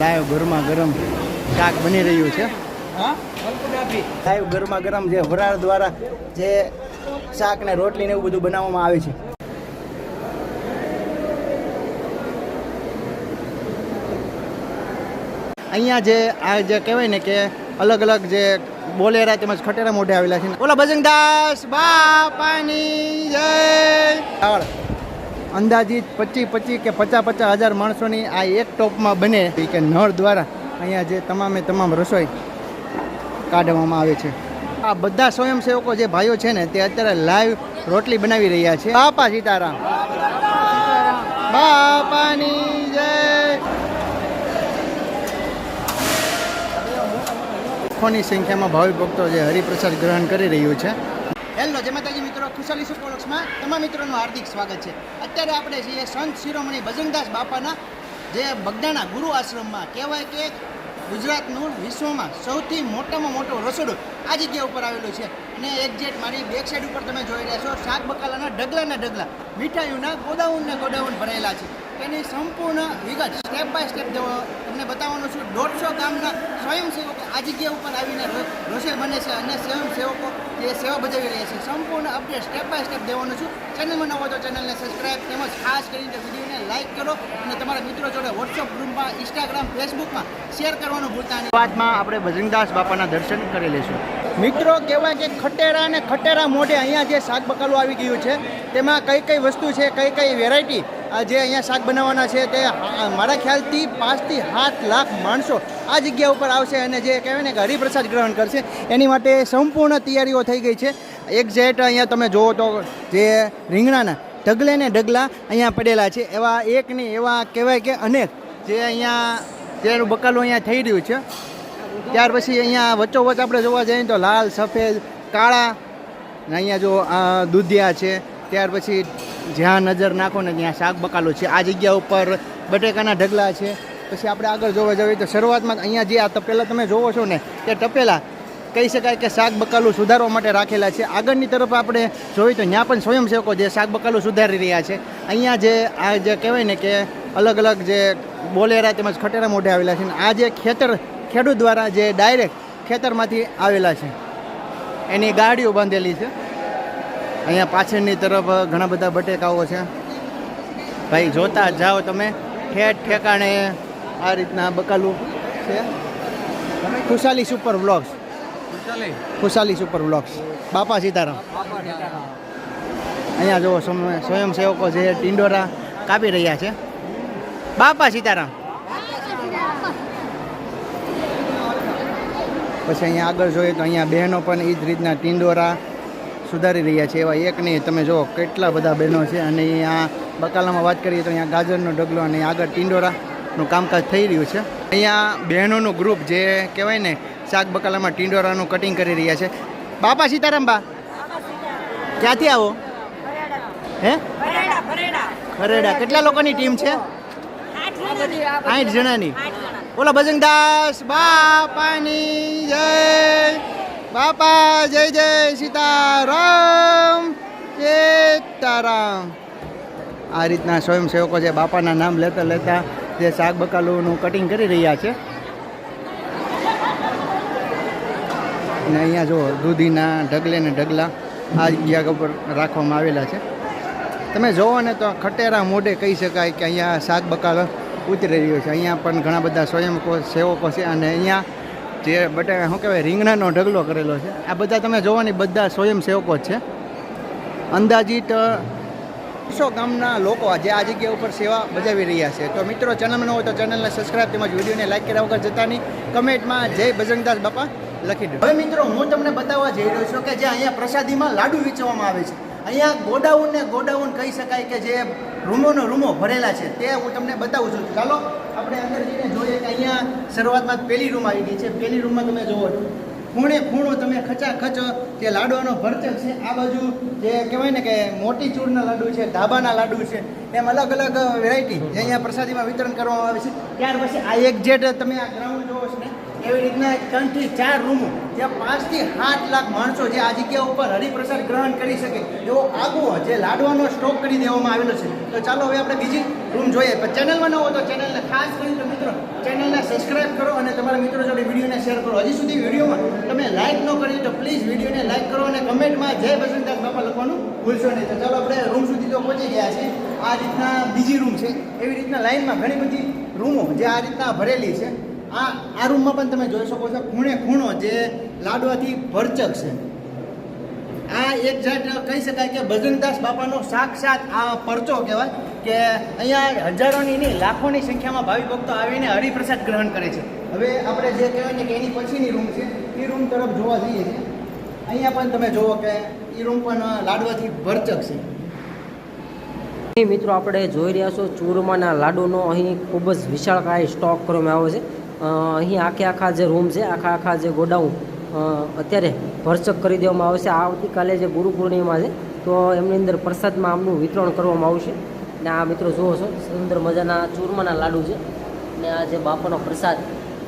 Live ગરમા ગરમ શાક બની રહ્યું છે. લાઈવ ગરમા ગરમ જે વરાળ દ્વારા જે શાક ને રોટલી ને એવું બધું બનાવવામાં આવે છે. અહીંયા જે આ જે કહેવાય ને કે અલગ અલગ જે બોલેરા તેમજ ખટેરા મોઢે આવેલા છે. બોલો બજરંગદાસ બાપાની જય. અંદાજિત 25 કે 50 હજાર માણસોની આ એક ટોપમાં બને કે નળ દ્વારા અહીંયા જે તમામ રસોઈ કાઢવામાં આવે છે. આ બધા સ્વયંસેવકો જે ભાઈઓ છે ને તે અત્યારે લાઈવ રોટલી બનાવી રહ્યા છે. બાપા સીતારામ બાપાની જય. લાખોની સંખ્યામાં ભાવિક ભક્તો જે હરિપ્રસાદ ગ્રહણ કરી રહ્યું છે. હેલો જય માતાજી મિત્રો, ખુશાલી સુપરવર્ક્સમાં તમામ મિત્રોનું હાર્દિક સ્વાગત છે. અત્યારે આપણે છીએ સંત શિરોમણી બજરંગદાસ બાપાના જે બગદાણા ગુરુ આશ્રમમાં. કહેવાય કે ગુજરાતનું વિશ્વમાં સૌથી મોટામાં મોટું રસોડું આ જગ્યા ઉપર આવેલું છે. અને એક્ઝેક્ટ મારી બેક સાઈડ ઉપર તમે જોઈ રહ્યા છો શાક બકાલાના ઢગલા મીઠાઈઓના ગોડાઉન ભરેલા છે. તેની સંપૂર્ણ વિગત સ્ટેપ બાય સ્ટેપ તમને બતાવવાનું છું. 150 ગામના સ્વયંસેવકો આ જગ્યા ઉપર આવીને રસોઈ બને છે અને સ્વયંસેવકો જે સેવા બજાવી રહ્યા છે. સંપૂર્ણ અપડેટ સ્ટેપ બાય સ્ટેપ દેવાનું છું. ચેનલમાં નવો તો ચેનલને સબસ્ક્રાઈબ તેમજ ખાસ કરીને વિડીયોને લાઇક કરો અને તમારા મિત્રો જોડે વોટ્સઅપ ગ્રુપમાં, ઇન્સ્ટાગ્રામ, ફેસબુકમાં શેર કરવાનું ભૂલતા નહીં. બાદમાં આપણે બજરંગદાસ બાપાના દર્શન કરી લઈશું. મિત્રો કહેવાય કે ખટેરા મોઢે અહીંયા જે શાક બકાલું આવી ગયું છે તેમાં કઈ વસ્તુ છે, કઈ વેરાયટી જે અહીંયા શાક બનાવવાના છે તે મારા ખ્યાલથી 5 થી 7 લાખ માણસો આ જગ્યા ઉપર આવશે અને જે કહેવાય ને કે હરિપ્રસાદ ગ્રહણ કરશે એની માટે સંપૂર્ણ તૈયારીઓ થઈ ગઈ છે. એક્ઝેક્ટ અહીંયા તમે જુઓ તો જે રીંગણાના ઢગલા અહીંયા પડેલા છે. એવા એક નહીં એવા કહેવાય કે અનેક જે અહીંયા જેનું બકાલું અહીંયા થઈ રહ્યું છે. ત્યાર પછી અહીંયા વચ્ચોવચ્ચ આપણે જોવા જઈએ તો લાલ, સફેદ, કાળા ને અહીંયા જો દૂધિયા છે. ત્યાર પછી જ્યાં નજર નાખો ને ત્યાં શાક બકાલું છે. આ જગ્યા ઉપર બટેકાના ઢગલા છે. પછી આપણે આગળ જોવા જઈએ તો શરૂઆતમાં અહીંયા જે આ તપેલા તમે જોવો છો ને તે તપેલા કહી શકાય કે શાક બકાલું સુધારવા માટે રાખેલા છે. આગળની તરફ આપણે જોઈએ તો ત્યાં પણ સ્વયંસેવકો જે શાક બકાલું સુધારી રહ્યા છે. અહીંયા જે આ જે કહેવાય ને કે અલગ અલગ જે બોલેરા તેમજ ખટેરા મોઢે આવેલા છે. આ જે ખેડૂત દ્વારા જે ડાયરેક્ટ ખેતરમાંથી આવેલા છે એની ગાડીઓ બાંધેલી છે. અહીંયા પાછળની તરફ ઘણા બધા બટેકાઓ છે. ભાઈ જોતા જાઓ તમે ઠેકાણે આ રીતના બકાલું છે. ખુશાલી સુપર વ્લોગ્સ બાપા સીતારામ. અહીંયા જુઓ સ્વયંસેવકો જે ટિંડોરા કાપી રહ્યા છે. બાપા સીતારામ. પછી અહીંયા આગળ જોઈએ તો અહીંયા બહેનો પણ એ જ રીતના ટિંડોરા સુધારી રહ્યા છે. એવા એક નહીં તમે જુઓ કેટલા બધા બહેનો છે. અને અહીંયા બકાલામાં વાત કરીએ તો અહીંયા ગાજરનો ઢગલો અને આગળ ટિંડોરાનું કામકાજ થઈ રહ્યું છે. અહીંયા બહેનોનું ગ્રુપ જે કહેવાય ને શાક બકાલામાં ટિંડોરાનું કટિંગ કરી રહ્યા છે. બાપા સીતારામ. બા ક્યાંથી આવો? હે ખરેડા. કેટલા લોકોની ટીમ છે? 8 જણાની. બોલો બજરંગદાસ બાપાની જય. બાપા જય સીતારામ. આ રીતના સ્વયંસેવકો જે બાપાના નામ લેતા જે શાક બકાલુનું કટિંગ કરી રહ્યા છે. અને અહીંયા જો દૂધીના ઢગલા આ જગ્યા ઉપર રાખવામાં આવેલા છે. તમે જોવો ને તો ખટેરા મોઢે કહી શકાય કે અહીંયા શાક બકાલો ઉતરી રહ્યો છે. અહીંયા પણ ઘણા બધા સ્વયંસેવકો છે. અને અહીંયા જે બટાકા શું કહેવાય રીંગણાનો ઢગલો કરેલો છે. આ બધા તમે જોવાની બધા સ્વયંસેવકો જ છે. અંદાજિત 100 ગામના લોકો જે આ જગ્યા ઉપર સેવા બજાવી રહ્યા છે. તો મિત્રો ચેનલમાં ન હોય તો ચેનલને સબસ્ક્રાઈબ તેમજ વિડીયોને લાઈક કર્યા વગર જતા નહીં. કમેન્ટમાં જય બજરંગદાસ બાપા લખી દો. હવે મિત્રો હું તમને બતાવવા જઈ રહ્યો છું કે જે અહીંયા પ્રસાદીમાં લાડુ વેચવામાં આવે છે. અહીંયા ગોડાઉન કહી શકાય કે જે રૂમો ભરેલા છે તે હું તમને બતાવું છું. ચાલો આપણે અંદર જઈને જોઈએ કે અહીંયા શરૂઆતમાં પહેલી રૂમ આવી ગઈ છે. પહેલી રૂમમાં તમે જોવો છો ખૂણો તમે ખચાખચ જે લાડુનો ભરચક છે. આ બાજુ જે કહેવાય ને કે મોટી ચૂરના લાડુ છે, ધાબાના લાડુ છે, એમ અલગ વેરાયટી જે અહીંયા પ્રસાદીમાં વિતરણ કરવામાં આવે છે. ત્યાર પછી આ એક્ઝેક્ટ તમે આ ગ્રાઉન્ડ જોવો છો ને એવી રીતના 3 થી 4 રૂમો જ્યાં 5 થી 7 લાખ માણસો જે આ જગ્યા ઉપર હરિપ્રસાદ ગ્રહણ કરી શકે એવો આગવો જે લાડવાનો સ્ટોક કરી દેવામાં આવેલો છે. તો ચાલો હવે આપણે બીજી રૂમ જોઈએ. પણ ચેનલમાં ન હોય તો ચેનલને ખાસ કરીને તો મિત્રો ચેનલને સબસ્ક્રાઇબ કરો અને તમારા મિત્રો જોડે વિડીયોને શેર કરો. હજી સુધી વિડીયોમાં તમે લાઇક ન કરી તો પ્લીઝ વિડીયોને લાઇક કરો અને કમેન્ટમાં જય બજરંગદાસ બાપા લખવાનું ભૂલશો નહીં. તો ચાલો આપણે રૂમ સુધી તો પહોંચી ગયા છીએ. આ રીતના બીજી રૂમ છે. એવી રીતના લાઇનમાં ઘણી બધી રૂમો જે આ રીતના ભરેલી છે. આ રૂમમાં પણ તમે જોઈ શકો છો ખૂણે ખૂણો જે લાડવાથી ભરચક છે. આ એક જાત કહી શકાય કે બજરંગદાસ બાપાનો સાક્ષાત આ પરચો કહેવાય કે અહીંયા હજારોની નહીં લાખોની સંખ્યામાં ભાવિ ભક્તો આવીને હરિપ્રસાદ ગ્રહણ કરે છે. હવે આપણે જે કહેવાય ને કે એની પછીની રૂમ છે એ રૂમ તરફ જોવા જઈએ છીએ. અહીંયા પણ તમે જુઓ કે એ રૂમ પણ લાડવાથી ભરચક છે. મિત્રો આપણે જોઈ રહ્યા છો ચૂરમાના લાડુનો અહીં ખૂબ જ વિશાળકાય સ્ટોક કરવામાં આવ્યો છે. અહીં આખા જે રૂમ છે આખા જે ગોડાઉન અત્યારે ભરચક કરી દેવામાં આવે છે. આવતીકાલે જે ગુરુ પૂર્ણિમા છે તો એમની અંદર પ્રસાદમાં આમનું વિતરણ કરવામાં આવશે. ને આ મિત્રો જુઓ છો સુંદર મજાના ચૂરમાના લાડુ છે ને આ જે બાપાનો પ્રસાદ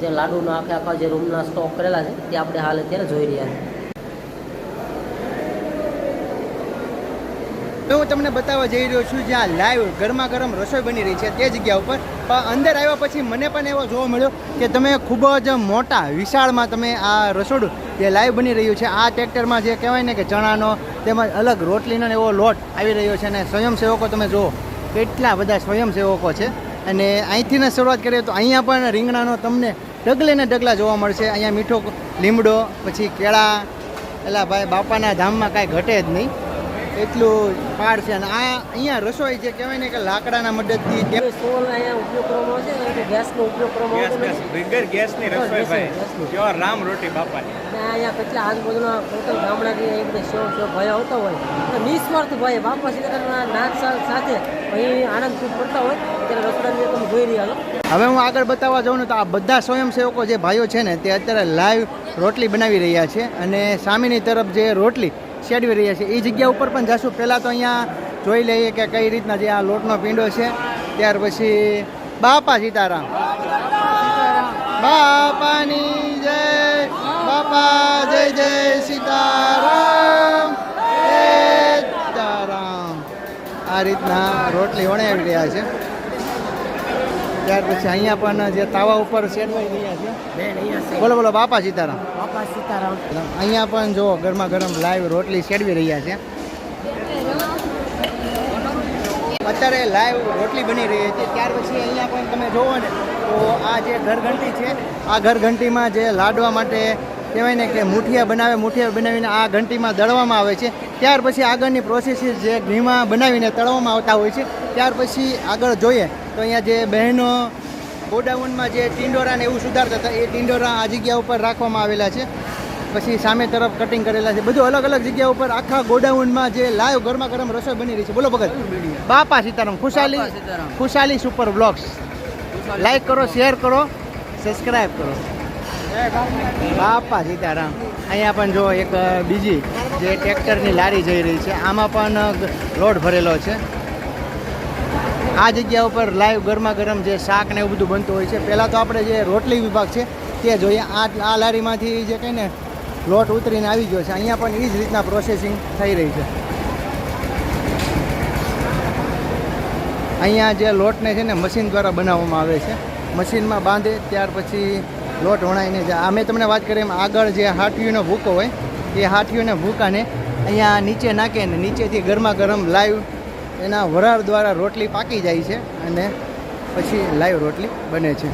જે લાડુનો આખા જે રૂમના સ્ટોક કરેલા છે તે આપણે હાલ અત્યારે જોઈ રહ્યા છીએ. હું તમને બતાવવા જઈ રહ્યો છું જ્યાં લાઈવ ગરમા ગરમ રસોઈ બની રહી છે તે જગ્યા ઉપર. પણ અંદર આવ્યા પછી મને પણ એવો જોવા મળ્યો કે તમે ખૂબ જ મોટા વિશાળમાં તમે આ રસોડું જે લાઈવ બની રહ્યું છે. આ ટ્રેક્ટરમાં જે કહેવાય ને કે ચણાનો તેમજ અલગ રોટલીનો એવો લોટ આવી રહ્યો છે. અને સ્વયંસેવકો તમે જુઓ કેટલા બધા સ્વયંસેવકો છે. અને અહીંથી ને શરૂઆત કરીએ તો અહીંયા પણ રીંગણાનો તમને ડગલે ને ડગલા જોવા મળશે. અહીંયા મીઠો લીમડો પછી કેળા એટલે ભાઈ બાપાના ધામમાં કાંઈ ઘટે જ નહીં એટલું પાડ છે. અને આ અહીંયા રસોઈ જે કહેવાય ને કે લાકડાના મદદથી સ્ટોલ અહીંયા ઉપયોગ કરવામાં આવે છે ગેસનો ઉપયોગ કરવામાં આવે છે. વગર ગેસની રસોઈ ભાઈ કેવા રામ રોટી બાપાની. અને અહીંયા કેટલા આજુબાજુના ટોટલ ગામડાથી અહીં બધા સેવ ભાઈ આવતા હોય અને નિસ્વાર્થ ભાઈ બાપા સીતારામના નાદ સાથે અહીં આનંદ ખૂબ કરતા હોય ત્યારે રસોડાની તમે જોઈ રહ્યા છો. હવે હું આગળ બતાવવા જાઉં ને તો આ બધા સ્વયંસેવકો જે ભાઈઓ છે ને તે અત્યારે લાઈવ રોટલી બનાવી રહ્યા છે અને સામેની તરફ જે રોટલી શેડવી રહ્યા છે એ જગ્યા ઉપર પણ જશું. પહેલાં તો અહીંયા જોઈ લઈએ કે કઈ રીતના જે આ લોટનો પીંડો છે. ત્યાર પછી બાપા સીતારામ બાપાની જય બાપા જય જય સીતારામ જય સીતારામ આ રીતના રોટલી વણાવી રહ્યા છે. ત્યાર પછી અહીંયા પણ જે તાવા ઉપર શેડવાઈ રહ્યા છે. બોલો બોલો બાપા સીતારામ. બાપા સીતારામ. અહીંયા પણ જો ગરમા ગરમ લાઈવ રોટલી શેડવી રહ્યા છે. અત્યારે લાઈવ રોટલી બની રહી હતી. ત્યાર પછી અહીંયા પણ તમે જોવો ને તો આ જે ઘરઘંટી છે આ ઘરઘંટીમાં જે લાડવા માટે કહેવાય ને કે મુઠિયા બનાવીને આ ઘંટીમાં દળવામાં આવે છે. ત્યાર પછી આગળની પ્રોસેસ જે ઘીમાં બનાવીને તળવામાં આવતા હોય છે. ત્યાર પછી આગળ જોઈએ તો અહીંયા જે બહેનો ગોડાઉનમાં જે ટિંડોરાને એવું સુધારતા હતા એ ટિંડોરા આ જગ્યા ઉપર રાખવામાં આવેલા છે. પછી સામે તરફ કટિંગ કરેલા છે. બધું અલગ અલગ જગ્યા ઉપર આખા ગોડાઉનમાં જે લાઈવ ગરમા ગરમ રસોઈ બની રહી છે. બોલો ભગત બાપા સીતારામ. ખુશાલી સુપર બ્લોગ્સ લાઈક કરો, શેર કરો, સબસ્ક્રાઈબ કરો. બાપા સીતારામ. અહીંયા પણ જો એક બીજી જે ટ્રેક્ટરની લારી જઈ રહી છે આમાં પણ લોટ ભરેલો છે. આ જગ્યા ઉપર લાઈવ ગરમા ગરમ જે શાક ને એવું બધું બનતું હોય છે. પહેલાં તો આપણે જે રોટલી વિભાગ છે તે જોઈએ. આ લારીમાંથી જે કંઈ ને લોટ ઉતરીને આવી ગયો છે. અહીંયા પણ એ જ રીતના પ્રોસેસિંગ થઈ રહી છે. અહીંયા જે લોટને છે ને મશીન દ્વારા બનાવવામાં આવે છે. મશીનમાં બાંધે ત્યાર પછી લોટ વણાઈને જાય. આ મેં તમને વાત કરી એમ આગળ જે હાટીઓનો ભૂકો હોય એ હાટીઓના ભૂકાને અહીંયા નીચે નાખે ને નીચેથી ગરમા ગરમ લાઈવ એના વરાળ દ્વારા રોટલી પાકી જાય છે અને પછી લાઈવ રોટલી બને છે.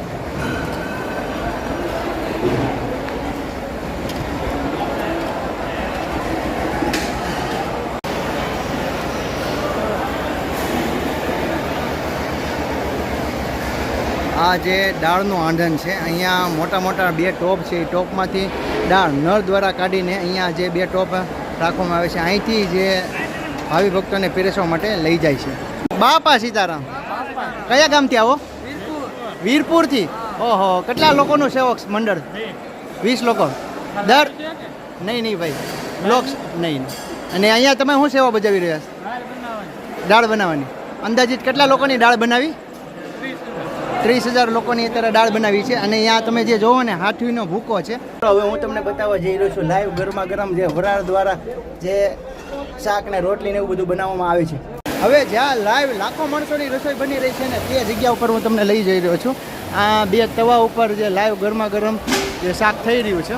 આ જે દાળનું આંધણ છે અહીંયા મોટા મોટા 2 ટોપ છે. એ ટોપમાંથી દાળ નળ દ્વારા કાઢીને અહીંયા જે 2 ટોપ રાખવામાં આવે છે અહીંથી જે ભાવિ ભક્તોને પીરસવા માટે લઈ જાય છે. બાપા સીતારામ. કયા ગામથી આવો? વીરપુરથી. ઓહો, કેટલા લોકોનું સેવક મંડળ? 20 લોકો. દર નહીં ભાઈ બ્લોક્સ નહીં. અને અહીંયા તમે શું સેવા બજાવી રહ્યા છો? દાળ બનાવવાની. અંદાજિત કેટલા લોકોની દાળ બનાવી? 30,000 લોકોની અત્યારે દાળ બનાવી છે. અને અહીંયા તમે જે જોવો ને હાથવીનો ભૂકો છે. હવે હું તમને બતાવવા જઈ રહ્યો છું લાઈવ ગરમા ગરમ જે વરાળ દ્વારા જે શાક ને રોટલી ને એવું બધું બનાવવામાં આવે છે. હવે જ્યાં લાઈવ લાખો માણસોની રસોઈ બની રહી છે ને તે જગ્યા ઉપર હું તમને લઈ જઈ રહ્યો છું. આ 2 તવા ઉપર જે લાઈવ ગરમા ગરમ જે શાક થઈ રહ્યું છે.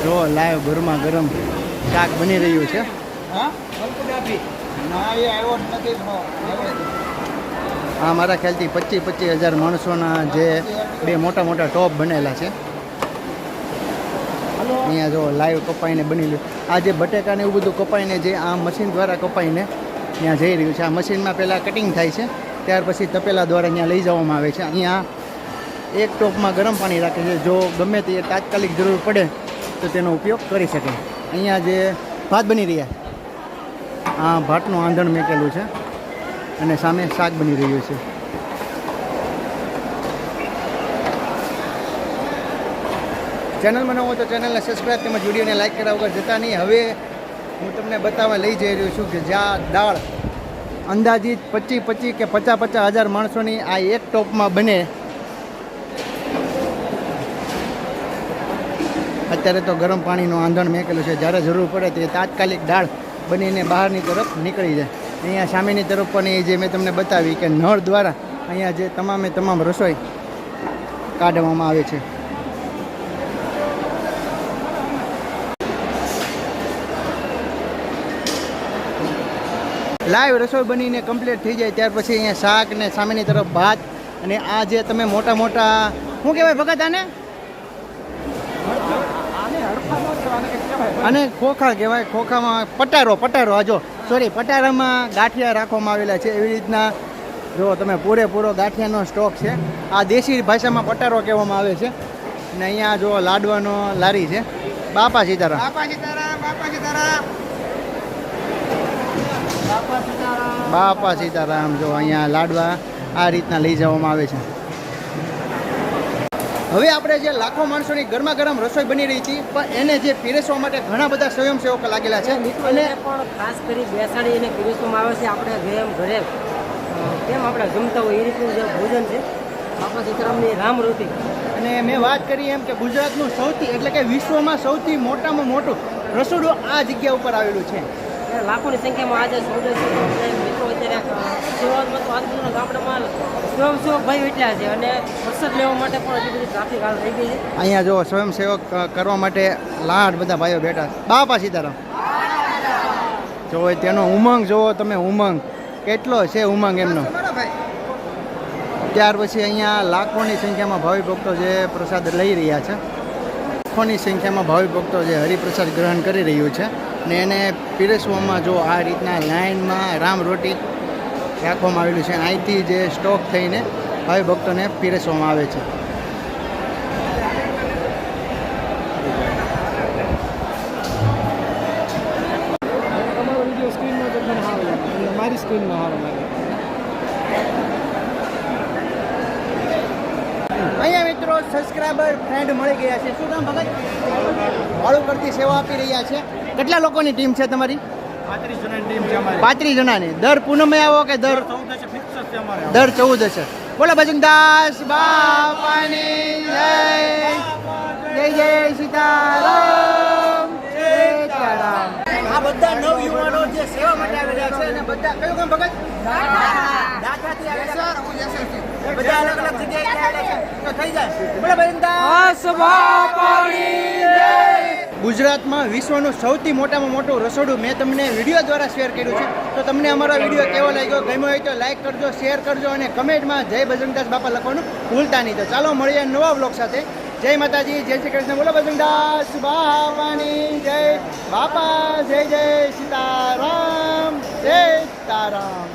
જો લાઈવ ગરમા ગરમ શાક બની રહ્યું છે. આ મારા ખ્યાલથી 25,000 માણસોના જે 2 મોટા મોટા ટોપ બનેલા છે. અહીંયા જો લાઈવ કપાઈને બનેલું આ જે બટેકાને એવું બધું કપાઈને જે આ મશીન દ્વારા કપાઈને ત્યાં જઈ રહ્યું છે. આ મશીનમાં પહેલાં કટિંગ થાય છે, ત્યાર પછી તપેલા દ્વારા ત્યાં લઈ જવામાં આવે છે. અહીંયા એક ટોપમાં ગરમ પાણી રાખે છે, જો ગમે તે તાત્કાલિક જરૂર પડે તો તેનો ઉપયોગ કરી શકે. અહીંયા જે ભાત બની રહ્યા આ ભાતનું આંધણ મેકેલું છે અને સામે શાક બની રહ્યું છે. ચેનલમાં ન હોય તો ચેનલને સબસ્ક્રાઈબ તેમજ વિડીયોને લાઈક કર્યા વગર જતા નહીં. હવે હું તમને બતાવવા લઈ જઈ રહ્યો છું કે જ્યાં દાળ અંદાજિત 25 કે 50,000 માણસોની આ એક ટોપમાં બને. અત્યારે તો ગરમ પાણીનું આંધણ મેકેલું છે, જ્યારે જરૂર પડે તે તાત્કાલિક દાળ બનીને બહારની તરફ નીકળી જાય. અહીંયા સામેની તરફ પણ એ જે મેં તમને બતાવી કે નળ દ્વારા અહીંયા જે તમામ રસોઈ કાઢવામાં આવે છે. લાઈવ રસોઈ બનીને કમ્પ્લીટ થઈ જાય ત્યાર પછી અહીંયા શાક ને સામેની તરફ ભાત અને આ જે તમે મોટા મોટા શું કહેવાય ભગત આને ખોખા કહેવાય. ખોખામાં પટારો આ જો પટારામાં ગાંઠિયા રાખવામાં આવેલા છે. એવી રીતના જો તમે પૂરેપૂરો ગાંઠિયાનો સ્ટોક છે. આ દેશી ભાષામાં પટારો કહેવામાં આવે છે. અને અહીંયા જો લાડવાનો લારી છે. બાપા સીતારામ. બાપા સીતારામ. જો અહીંયા લાડવા આ રીતના લઈ જવામાં આવે છે. હવે આપણે જે લાખો માણસોની ગરમા ગરમ રસોઈ બની રહી હતી પણ એને જે પીરસવા માટે ઘણા બધા સ્વયંસેવકો લાગેલા છે. અને પણ ખાસ કરી બેસાડીને પીરસવામાં આવે છે. આપણે ઘરે કેમ આપણે જમતા હોય એ રીતનું જે ભોજન છે બાપા સીતારામની રામ રોટી. અને મેં વાત કરી એમ કે ગુજરાતનું સૌથી એટલે કે વિશ્વમાં સૌથી મોટામાં મોટું રસોડું આ જગ્યા ઉપર આવેલું છે. લાખોની સંખ્યામાં આજે મિત્રો અત્યારે સેવામાં તો આજુબાજુના ગામડામાં સ્વયંસેવક ભાઈ એટલા છે અને વરસાદ લેવા માટે પણ એટલી બધી ટ્રાફિક હાલ થઈ ગઈ છે. અહીંયા જો સ્વયંસેવક કરવા માટે લાડ બધા ભાઈઓ બેઠા. બાપા સીતારામ. જો તેનો ઉમંગ જોવો તમે, ઉમંગ કેટલો છે ઉમંગ એમનો. ત્યાર પછી અહીંયા લાખોની સંખ્યામાં ભાવિ ભક્તો જે પ્રસાદ લઈ રહ્યા છે. લાખોની સંખ્યામાં ભાવિ ભક્તો જે હરિપ્રસાદ ગ્રહણ કરી રહ્યું છે ને એને પીરસવામાં જો આ રીતના લાઇનમાં રામ રોટી રાખવામાં આવેલું છે. અહીંથી જે સ્ટોક થઈને ભાવિ ભક્તોને પીરસવામાં આવે છે. મારી સ્ક્રીનમાં અહીંયા મિત્રો સબસ્ક્રાઈબર ફ્રેન્ડ મળી ગયા છે. શું કામ ભગત? વાળું કરતી સેવા આપી રહ્યા છે. કેટલા લોકોની ટીમ છે તમારી? 35 જણાની ટીમ છે અમારી. 35 જણાની. દર પૂનમે આવો કે દર 14? બોલો બજરંગદાસ બાપાની જય. જય જય સીતારામ. સીતારામ. આ બધા નવ યુવાનો જે સેવા માટે આવી રહ્યા છે અને બધા કયું કામ ભગત? દાતાથી આવેલા છે. બધા અલગ અલગ જગ્યાએ આવેલા છે તો થઈ જાય. બોલો બજરંગદાસ બાપાની જય. ગુજરાતમાં વિશ્વનું સૌથી મોટામાં મોટું રસોડું મેં તમને વિડીયો દ્વારા શેર કર્યું છે. તો તમને અમારો વિડીયો કેવો લાગ્યો, ગમ્યો હોય તો લાઈક કરજો, શેર કરજો અને કમેન્ટમાં જય બજરંગદાસ બાપા લખવાનું ભૂલતા નહીં. તો ચાલો મળીએ નવા બ્લોગ સાથે. જય માતાજી, જય શ્રી કૃષ્ણ. બોલો બજરંગદાસ બાપાની જય. બાપા જય જય સીતારામ. સીતારામ.